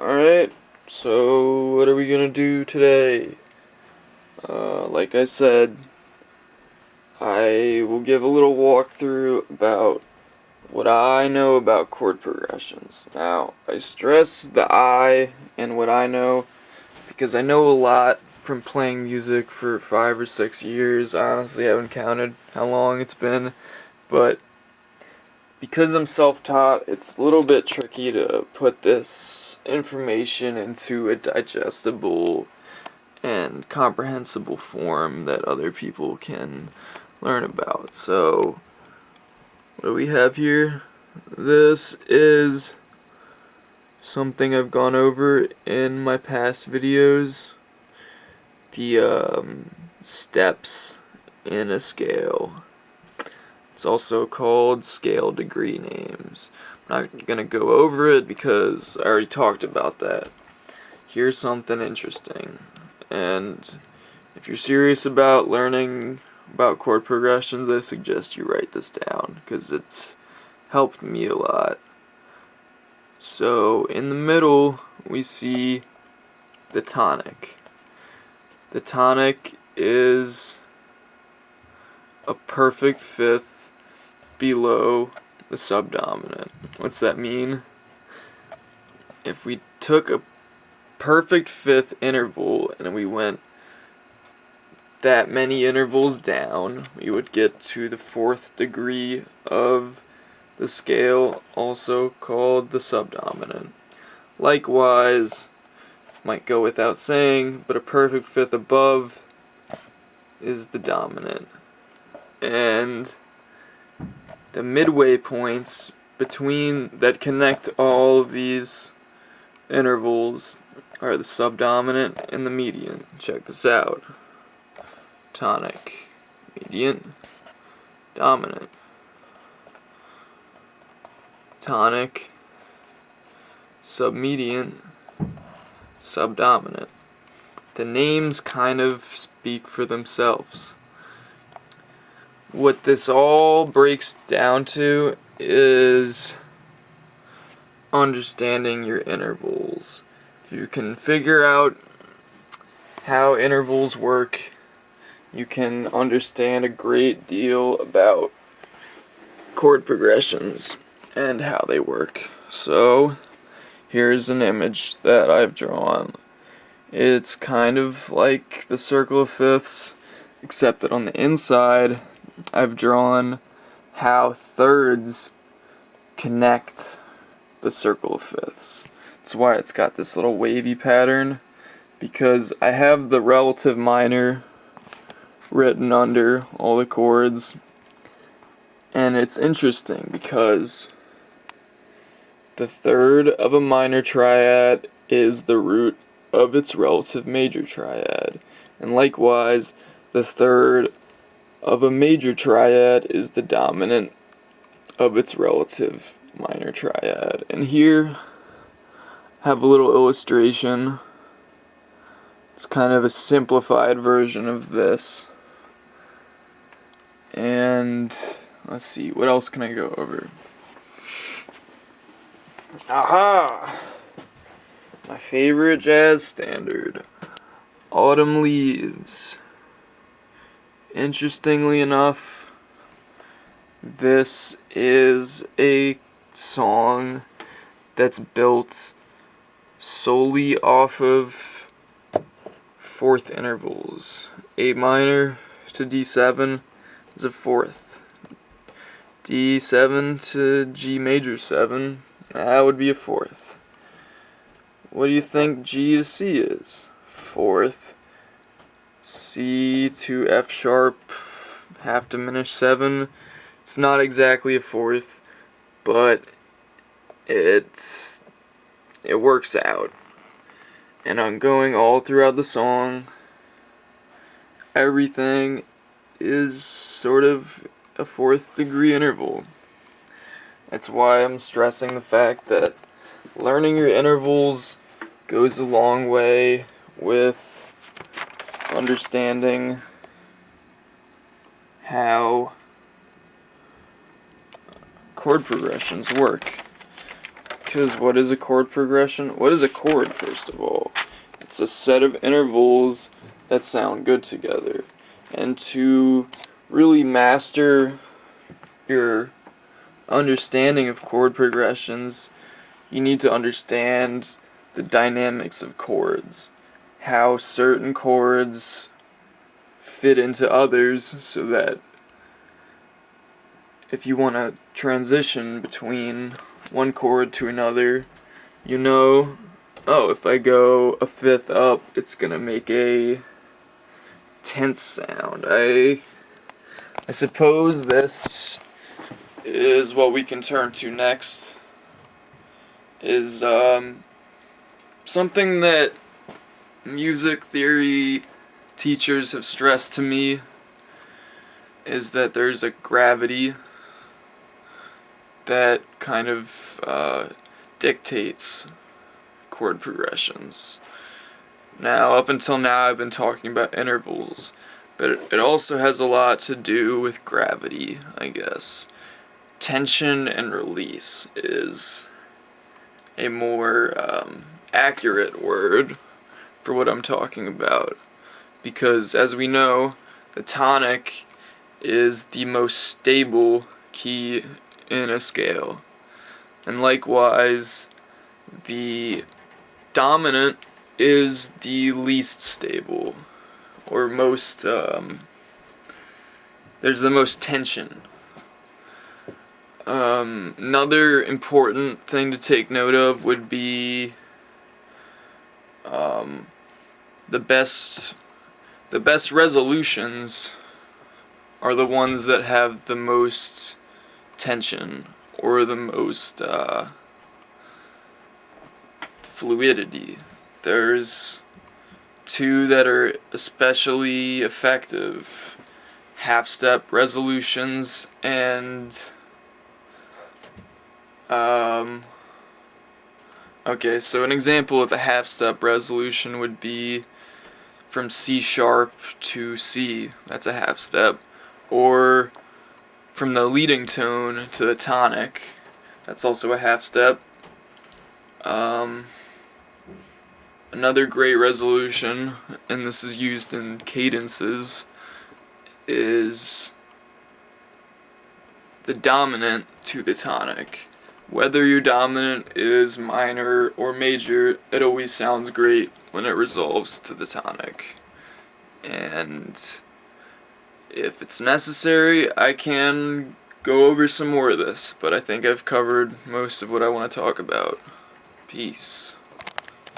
Alright, so what are we gonna do today? Like I said, I will give a little walkthrough about what I know about chord progressions. Now, I stress the I and what I know because I know a lot from playing music for 5 or 6 years. I honestly haven't counted how long it's been, but because I'm self-taught, it's a little bit tricky to put this information into a digestible and comprehensible form that other people can learn about. So, what do we have here? This is something I've gone over in my past videos. The steps in a scale. It's also called scale degree names. I'm not gonna go over it because I already talked about that. Here's something interesting. And if you're serious about learning about chord progressions, I suggest you write this down because it's helped me a lot. So in the middle, we see the tonic. The tonic is a perfect fifth below the subdominant. What's that mean? If we took a perfect fifth interval and we went that many intervals down, we would get to the fourth degree of the scale, also called the subdominant. Likewise, might go without saying, but a perfect fifth above is the dominant. And the midway points between that connect all of these intervals are the subdominant and the median. Check this out. Tonic, median, dominant. Tonic, submedian, subdominant. The names kind of speak for themselves. What this all breaks down to is understanding your intervals. If you can figure out how intervals work, you can understand a great deal about chord progressions and how they work. So, here's an image that I've drawn. It's kind of like the circle of fifths, except that on the inside, I've drawn how thirds connect the circle of fifths. That's why it's got this little wavy pattern, because I have the relative minor written under all the chords, and it's interesting because the third of a minor triad is the root of its relative major triad, and likewise the third of a major triad is the dominant of its relative minor triad. And here I have a little illustration. It's kind of a simplified version of this. And let's see, what else can I go over? Aha! My favorite jazz standard, Autumn Leaves. Interestingly enough, this is a song that's built solely off of fourth intervals. A minor to D7 is a fourth. D7 to G major 7, that would be a fourth. What do you think G to C is? Fourth. C to F sharp, half diminished 7. It's not exactly a fourth, but it works out. And I'm going all throughout the song. Everything is sort of a fourth degree interval. That's why I'm stressing the fact that learning your intervals goes a long way with understanding how chord progressions work. Because what is a chord progression? What is a chord, first of all? It's a set of intervals that sound good together. And to really master your understanding of chord progressions, you need to understand the dynamics of chords, how certain chords fit into others, so that if you want to transition between one chord to another, you know, oh, if I go a fifth up, it's gonna make a tense sound. I suppose this is what we can turn to next, is something that music theory teachers have stressed to me, is that there's a gravity that kind of dictates chord progressions. Now, up until now, I've been talking about intervals, but it also has a lot to do with gravity, I guess. Tension and release is a more accurate word for what I'm talking about, because as we know, the tonic is the most stable key in a scale, and likewise the dominant is the least stable, or most there's the most tension. Another important thing to take note of would be the best resolutions are the ones that have the most tension, or the most fluidity. There's two that are especially effective: half-step resolutions and okay, so an example of a half-step resolution would be from C sharp to C, that's a half step, or from the leading tone to the tonic, that's also a half step. Another great resolution, and this is used in cadences, is the dominant to the tonic. Whether your dominant is minor or major, it always sounds great when it resolves to the tonic. And if it's necessary, I can go over some more of this, but I think I've covered most of what I want to talk about. Peace.